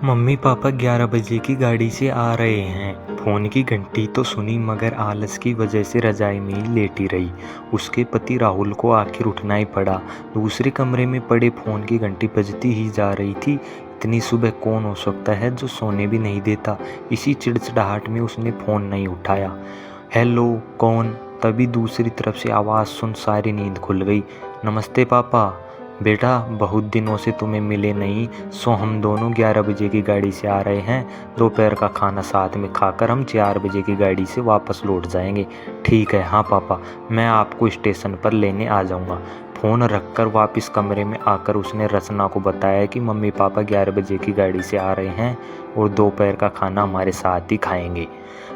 Mummy papa 11 बजे की गाड़ी से आ रहे हैं। फोन की घंटी तो सुनी मगर आलस की वजह से रजाई में ही लेटी रही। उसके पति राहुल को आखिर उठना ही पड़ा। दूसरे कमरे में पड़े फोन की घंटी बजती ही जा रही थी। इतनी सुबह कौन हो सकता है जो सोने भी नहीं देता। इसी चिड़चिड़ाहट में उसने फोन नहीं उठाया। हेलो, कौन? तभी दूसरी तरफ से आवाज़ सुन सारी नींद खुल गई। नमस्ते पापा। बेटा, बहुत दिनों से तुम्हें मिले नहीं, सो हम दोनों 11 बजे की गाड़ी से आ रहे हैं। दोपहर का खाना साथ में खाकर हम 4 बजे की गाड़ी से वापस लौट जाएंगे। ठीक है, हाँ पापा, मैं आपको स्टेशन पर लेने आ जाऊंगा। फ़ोन रखकर वापस कमरे में आकर उसने रचना को बताया कि मम्मी पापा 11 बजे की गाड़ी से आ रहे हैं और दोपहर का खाना हमारे साथ ही खाएंगे।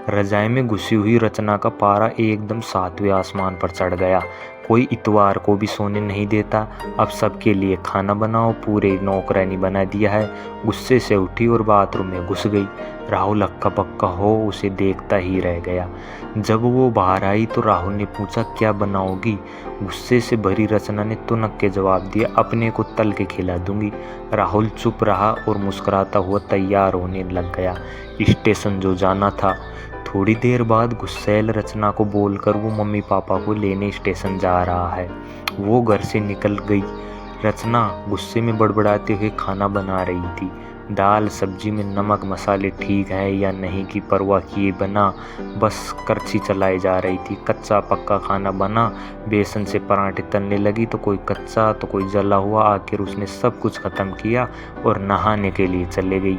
रजाई में घुसी हुई रचना का पारा एकदम 7वें आसमान पर चढ़ गया। कोई इतवार को भी सोने नहीं देता। अब सबके लिए खाना बनाओ, पूरे नौकरानी बना दिया है। गुस्से से उठी और बाथरूम में घुस गई। राहुल अक्का पक्का हो उसे देखता ही रह गया। जब वो बाहर आई तो राहुल ने पूछा, क्या बनाओगी? गुस्से से भरी रचना ने तुनक के जवाब दिया, अपने को तल के खिला दूंगी। राहुल चुप रहा और मुस्कुराता हुआ तैयार होने लग गया। स्टेशन जो जाना था। थोड़ी देर बाद गुस्सैल रचना को बोलकर वो मम्मी पापा को लेने स्टेशन जा रहा है। वो घर से निकल गई। रचना गुस्से में बड़बड़ाते हुए खाना बना रही थी। दाल सब्जी में नमक मसाले ठीक है या नहीं की परवाह किए बिना बस करछी चलाई जा रही थी। कच्चा पक्का खाना बना। बेसन से पराठे तलने लगी तो कोई कच्चा तो कोई जला हुआ। आखिर उसने सब कुछ खत्म किया और नहाने के लिए चले गई।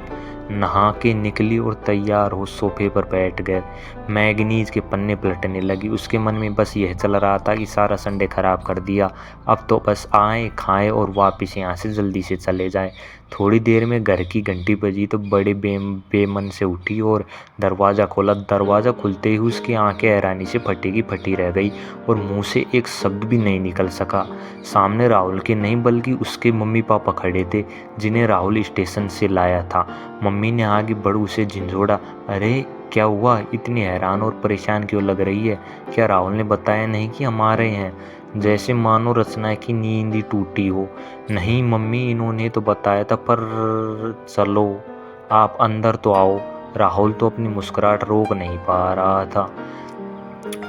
नहा के निकली और तैयार हो सोफे पर बैठ गए। मैगनीज के पन्ने पलटने लगी। उसके मन में बस यह चल रहा था कि सारा संडे खराब कर दिया। अब तो बस आए खाएं और वापस यहाँ से जल्दी से चले जाएं। थोड़ी देर में घर की घंटी बजी तो बड़े बेमन से उठी और दरवाज़ा खोला। दरवाज़ा खुलते ही उसकी आंखें हैरानी से फटी की फटी रह गई और मुंह से एक शब्द भी नहीं निकल सका। सामने राहुल के नहीं बल्कि उसके मम्मी पापा खड़े थे, जिन्हें राहुल स्टेशन से लाया था। मम्मी ने आगे बढ़ उसे झिंझोड़ा। अरे क्या हुआ? इतनी हैरान और परेशान क्यों लग रही है? क्या राहुल ने बताया नहीं कि हम आ रहे हैं? जैसे मानो रचना की नींद ही टूटी हो। नहीं मम्मी, इन्होंने तो बताया था, पर चलो आप अंदर तो आओ। राहुल तो अपनी मुस्कुराहट रोक नहीं पा रहा था।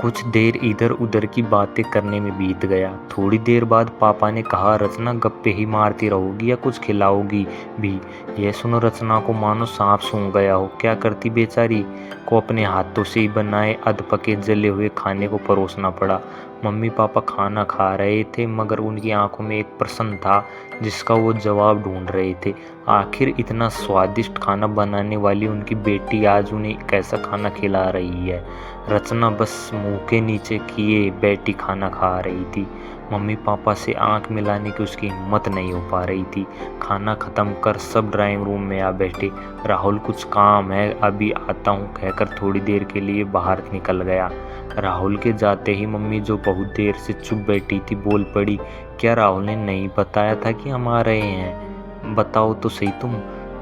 कुछ देर इधर उधर की बातें करने में बीत गया। थोड़ी देर बाद पापा ने कहा, रचना गप्पे ही मारती रहोगी या कुछ खिलाओगी भी? यह सुनो रचना को मानो सांप सूंघ गया हो। क्या करती बेचारी को अपने हाथों से ही बनाए अधपके जले हुए खाने को परोसना पड़ा। मम्मी पापा खाना खा रहे थे मगर उनकी आंखों में एक प्रश्न था जिसका वो जवाब ढूंढ रहे थे। आखिर इतना स्वादिष्ट खाना बनाने वाली उनकी बेटी आज उन्हें कैसा खाना खिला रही है। रचना बस मुंह के नीचे किए बैठी खाना खा रही थी। मम्मी पापा से आंख मिलाने की उसकी हिम्मत नहीं हो पा रही थी। खाना खत्म कर सब ड्राइंग रूम में आ बैठे। राहुल कुछ काम है, अभी आता हूँ कहकर थोड़ी देर के लिए बाहर निकल गया। राहुल के जाते ही मम्मी, जो बहुत देर से चुप बैठी थी, बोल पड़ी, क्या राहुल ने नहीं बताया था कि हम आ रहे हैं? बताओ तो सही तुम।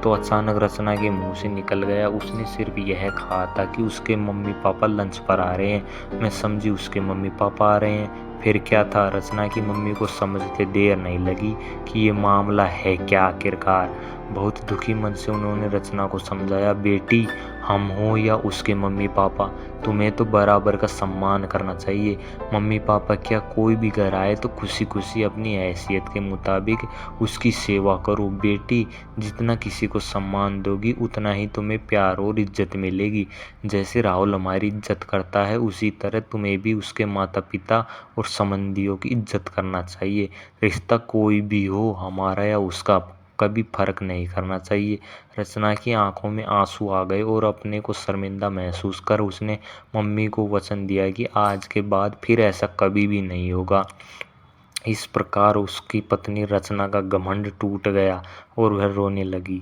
तो अचानक रचना के मुंह से निकल गया, उसने सिर्फ यह कहा था कि उसके मम्मी पापा लंच पर आ रहे हैं। मैं समझी उसके मम्मी पापा आ रहे हैं। फिर क्या था? रचना की मम्मी को समझते देर नहीं लगी कि ये मामला है क्या आखिरकार। बहुत दुखी मन से उन्होंने रचना को समझाया, बेटी, हम हो या उसके मम्मी पापा, तुम्हें तो बराबर का सम्मान करना चाहिए। मम्मी पापा क्या कोई भी घर आए तो खुशी खुशी अपनी हैसियत के मुताबिक उसकी सेवा करो। बेटी, जितना किसी को सम्मान दोगी उतना ही तुम्हें प्यार और इज्जत मिलेगी। जैसे राहुल हमारी इज्जत करता है उसी तरह तुम्हें भी उसके माता पिता और संबंधियों की इज्जत करना चाहिए। रिश्ता कोई भी हो, हमारा या उसका, कभी फर्क नहीं करना चाहिए। रचना की आंखों में आंसू आ गए और अपने को शर्मिंदा महसूस कर उसने मम्मी को वचन दिया कि आज के बाद फिर ऐसा कभी भी नहीं होगा। इस प्रकार उसकी पत्नी रचना का घमंड टूट गया और वह रोने लगी।